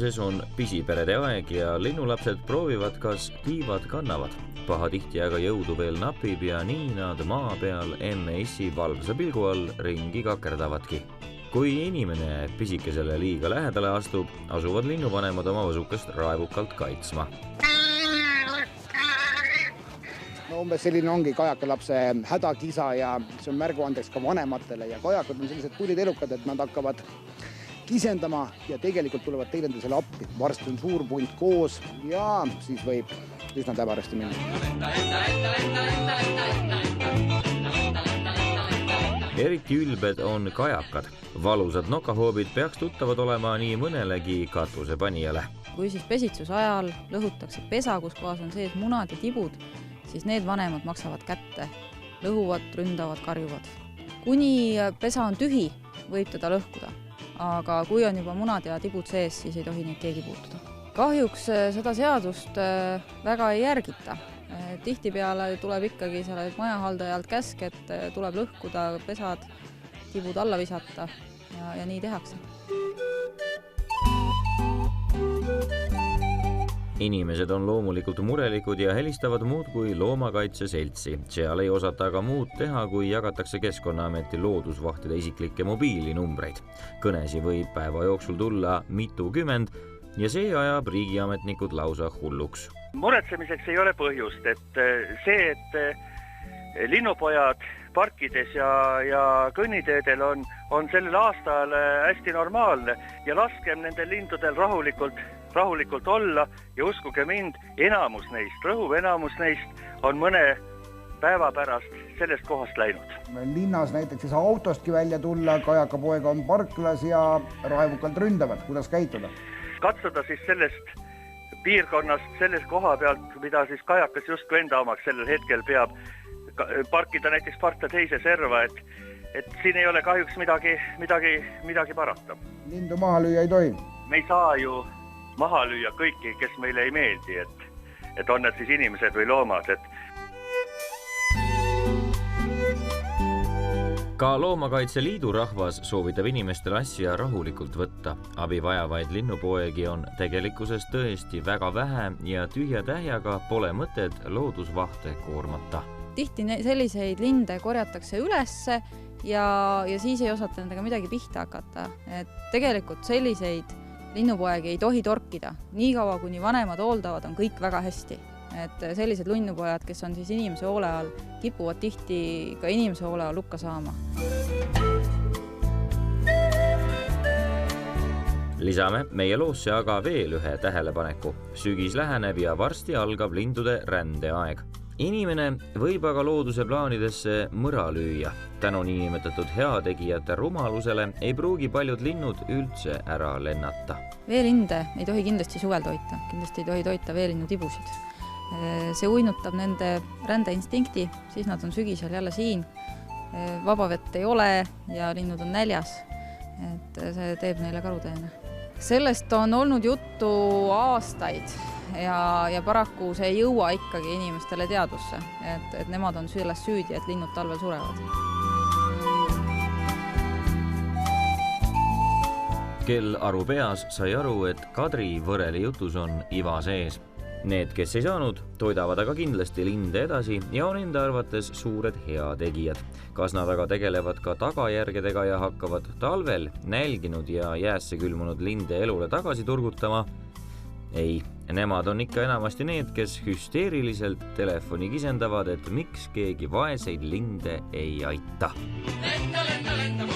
alguses on pisiperede aeg ja linnulapsed proovivad, kas tiivad kannavad. Pahatihti aga jõudu veel napib ja nii nad maa peal MES-i valvsa pilgu all ringi kakerdavadki. Kui inimene pisikesele liiga lähedale astub, asuvad linnuvanemad oma võsukest raevukalt kaitsma. No umbes selline ongi kajakalapse hädakisa ja see on märguandeks ka vanematele ja kajakad on sellised tulid elukad, et nad hakkavad kisendama ja tegelikult tulevad teilendusele appi. Varsti on suur punt koos ja siis võib üsna täbarasti minna. Eriti ülbed on kajakad. Valusad nokahoobid peaks tuttavad olema nii mõnelegi katuse panijale. Kui siis pesitsuse ajal lõhutakse pesa, kus kohas on sees munad ja tibud, siis need vanemad maksavad kätte, lõhuvad, ründavad, karjuvad. Kuni pesa on tühi, võib teda lõhkuda, aga kui on juba munad ja tibud sees, siis ei tohi neid keegi puutuda. Kahjuks seda seadust väga ei järgita. Tihtipeale tuleb ikkagi selle majahaldajalt käsk, et tuleb lõhkuda pesad, tibud alla visata ja nii tehakse. Inimesed on loomulikult murelikud ja helistavad muud kui loomakaitse seltsi. Seal ei osata aga muud teha, kui jagatakse Keskkonnaameti loodusvahtide isiklikke mobiilinumbreid. Kõnesi võib päeva jooksul tulla mitukümmend ja see ajab riigiametnikud lausa hulluks. Muretsemiseks ei ole põhjust, et see, et linnupojad parkides ja kõnniteedel on sellel aastal hästi normaalne ja laskem nendel lindudel rahulikult olla ja uskuge mind, rõhuv enamus neist on mõne päeva pärast sellest kohast läinud. Linnas näiteks ei saa autostki välja tulla, kajakapoega on parklas ja raevukalt ründavad. Kuidas käituda? Katsuda siis sellest piirkonnast, selles koha pealt, mida siis kajakas justkui enda omaks sellel hetkel peab parkida näiteks parta teise serva, et siin ei ole kahjuks midagi parata. Lindu maha lüüa ei tohi? Me ei saa ju maha lüüa kõiki, kes meile ei meeldi, et on need siis inimesed või loomad. Ka Loomakaitse Liidu rahvas soovitab inimestel asja rahulikult võtta. Abi vajavaid linnupoegi on tegelikkuses tõesti väga vähe ja tühja tähjaga pole mõtet loodusvahte koormata. Tihti selliseid linde korjatakse ülesse ja siis ei osata nendega midagi pihta hakata. Et tegelikult selliseid linnupoegi ei tohi torkida. Nii kaua, kuni vanemad hooldavad, on kõik väga hästi. Et sellised linnupojad, kes on siis inimese hoole all, kipuvad tihti ka inimese hoole all lukka saama. Lisame meie loosse aga veel ühe tähelepaneku. Sügis läheneb ja varsti algab lindude rändeaeg. Inimene võib aga looduse plaanidesse mõra lüüa. Tänu niinimetatud heategijate rumalusele ei pruugi paljud linnud üldse ära lennata. Veelinde ei tohi kindlasti suvel toita. Kindlasti ei tohi toita veelinnu tibusid. See uinutab nende rändeinstinkti, siis nad on sügisel jälle siin. Vabavett ei ole ja linnud on näljas. Et see teeb neile karuteene. Sellest on olnud juttu aastaid ja paraku see ei jõua ikkagi inimestele teadusse, et nemad on selles süüdi, et linnud talvel surevad. Kel aru peas sai aru, et Kadri Võreli jutus on iva sees. Need, kes ei saanud, toidavad aga kindlasti linde edasi ja on enda arvates suured heategijad. Kas nad aga tegelevad ka tagajärgedega ja hakkavad talvel nälginud ja jäässe külmunud linde elule tagasi turgutama? Ei, nemad on ikka enamasti need, kes hüsteeriliselt telefoni kisendavad, et miks keegi vaeseid linde ei aita. Lenda,